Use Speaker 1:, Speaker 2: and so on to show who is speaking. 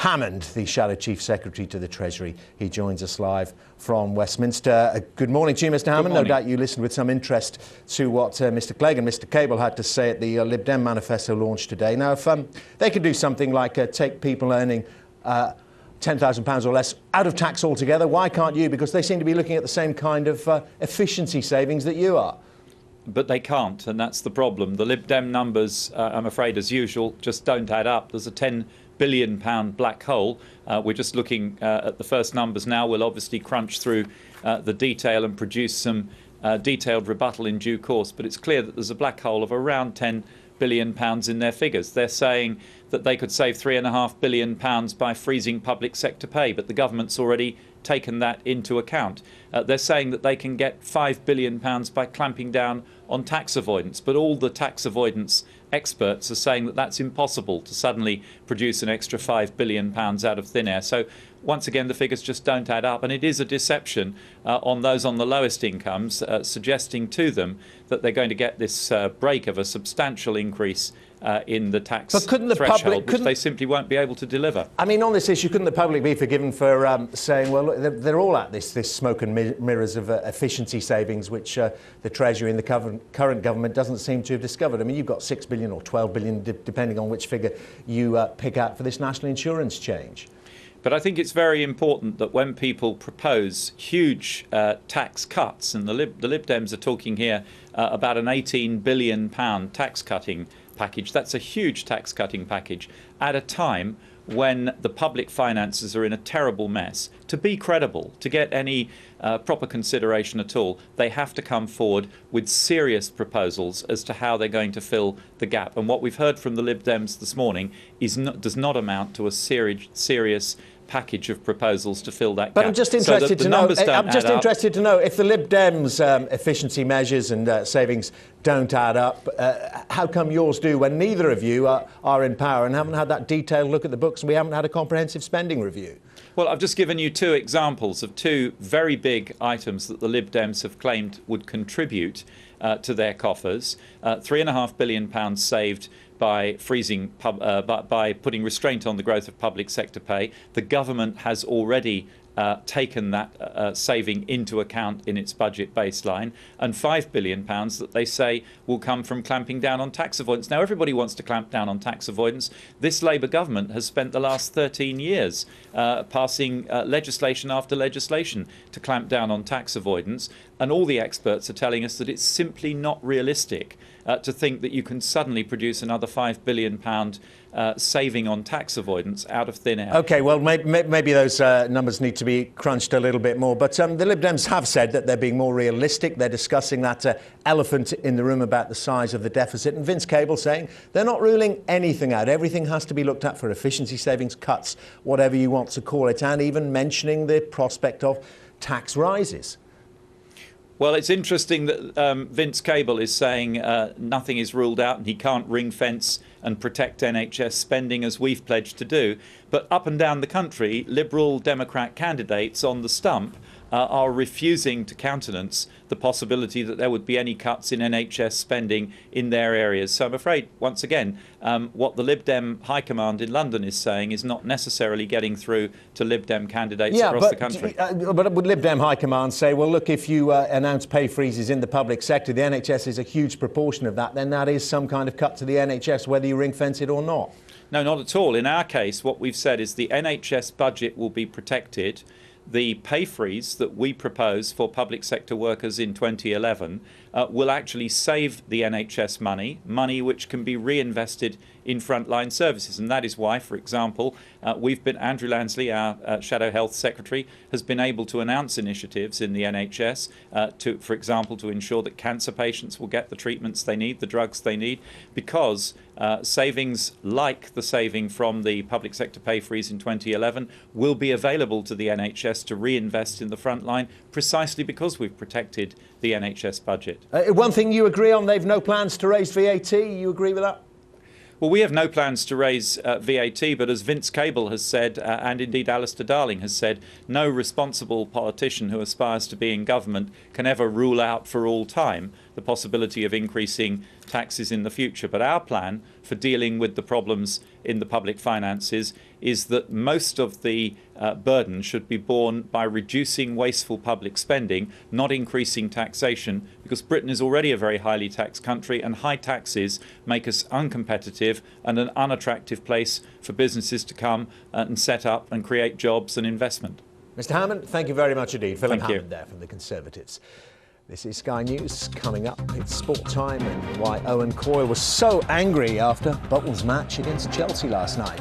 Speaker 1: Hammond, the Shadow Chief Secretary to the Treasury. He joins us live from Westminster. Good morning to you, Mr. Hammond. No doubt you listened with some interest to what Mr. Clegg and Mr. Cable had to say at the Lib Dem manifesto launch today. Now, if they could do something like take people earning £10,000 or less out of tax altogether, why can't you? Because they seem to be looking at the same kind of efficiency savings that you are.
Speaker 2: But they can't, and that's the problem. The Lib Dem numbers, I'm afraid, as usual, just don't add up. There's a £10 billion black hole. We're just looking at the first numbers now. We'll obviously crunch through the detail and produce some detailed rebuttal in due course. But it's clear that there's a black hole of around £10 billion in their figures. They're saying that they could save £3.5 billion by freezing public sector pay, but the government's already taken that into account. They're saying that they can get £5 billion by clamping down on tax avoidance, but all the tax avoidance experts are saying that that's impossible to suddenly produce an extra £5 billion out of thin air. So once again, the figures just don't add up, and it is a deception on those on the lowest incomes, suggesting to them that they're going to get this break of a substantial increase in the tax threshold, which they simply won't be able to deliver.
Speaker 1: I mean, on this issue, couldn't the public be forgiven for saying, well, look, they're all at this smoke and mirrors of efficiency savings, which the Treasury and the current government doesn't seem to have discovered? I mean, you've got £6 billion or £12 billion, depending on which figure you pick out for this national insurance change.
Speaker 2: But I think it's very important that when people propose huge tax cuts, and the Lib Dems are talking here about an £18 billion tax cutting package, that's a huge tax cutting package at a time when the public finances are in a terrible mess. To be credible, to get any proper consideration at all, they have to come forward with serious proposals as to how they're going to fill the gap. And what we've heard from the Lib Dems this morning does not amount to a serious package of proposals to fill that gap.
Speaker 1: But I'm just interested to know. I'm just interested to know if the Lib Dems' efficiency measures and savings don't add up. How come yours do when neither of you are in power and haven't had that detailed look at the books, and we haven't had a comprehensive spending review?
Speaker 2: Well, I've just given you two examples of two very big items that the Lib Dems have claimed would contribute to their coffers. £3.5 billion saved by freezing, by putting restraint on the growth of public sector pay. The government has already taken that saving into account in its budget baseline, and £5 billion that they say will come from clamping down on tax avoidance. Now, everybody wants to clamp down on tax avoidance. This Labour government has spent the last 13 years passing legislation after legislation to clamp down on tax avoidance, and all the experts are telling us that it's simply not realistic to think that you can suddenly produce another £5 billion saving on tax avoidance out of thin air.
Speaker 1: OK, well, maybe those numbers need to be crunched a little bit more. But the Lib Dems have said that they're being more realistic. They're discussing that elephant in the room about the size of the deficit. And Vince Cable saying they're not ruling anything out. Everything has to be looked at for efficiency savings, cuts, whatever you want to call it, and even mentioning the prospect of tax rises.
Speaker 2: Well, it's interesting that Vince Cable is saying nothing is ruled out and he can't ring fence and protect NHS spending as we've pledged to do. But up and down the country, Liberal Democrat candidates on the stump are refusing to countenance the possibility that there would be any cuts in NHS spending in their areas. So I'm afraid, once again, what the Lib Dem High Command in London is saying is not necessarily getting through to Lib Dem candidates across the country.
Speaker 1: But would Lib Dem High Command say, well, look, if you announce pay freezes in the public sector, the NHS is a huge proportion of that, then that is some kind of cut to the NHS, whether you ring fence it or not?
Speaker 2: No, not at all. In our case, what we've said is the NHS budget will be protected. The pay freeze that we propose for public sector workers in 2011 will actually save the NHS money which can be reinvested in frontline services. And that is why, for example, Andrew Lansley, our Shadow Health Secretary, has been able to announce initiatives in the NHS, for example, to ensure that cancer patients will get the treatments they need, the drugs they need, because savings like the saving from the public sector pay freeze in 2011 will be available to the NHS to reinvest in the front line, precisely because we've protected the NHS budget.
Speaker 1: One thing you agree on, they've no plans to raise VAT. You agree with that?
Speaker 2: Well, we have no plans to raise VAT, but as Vince Cable has said, and indeed Alistair Darling has said, no responsible politician who aspires to be in government can ever rule out for all time the possibility of increasing taxes in the future. But our plan for dealing with the problems in the public finances is that most of the burden should be borne by reducing wasteful public spending, not increasing taxation, because Britain is already a very highly taxed country, and high taxes make us uncompetitive and an unattractive place for businesses to come and set up and create jobs and investment.
Speaker 1: Mr. Hammond, thank you very much indeed. Philip
Speaker 2: Thank you.
Speaker 1: Hammond there from the Conservatives. This is Sky News. Coming up, it's sport time and why Owen Coyle was so angry after Bolton's match against Chelsea last night.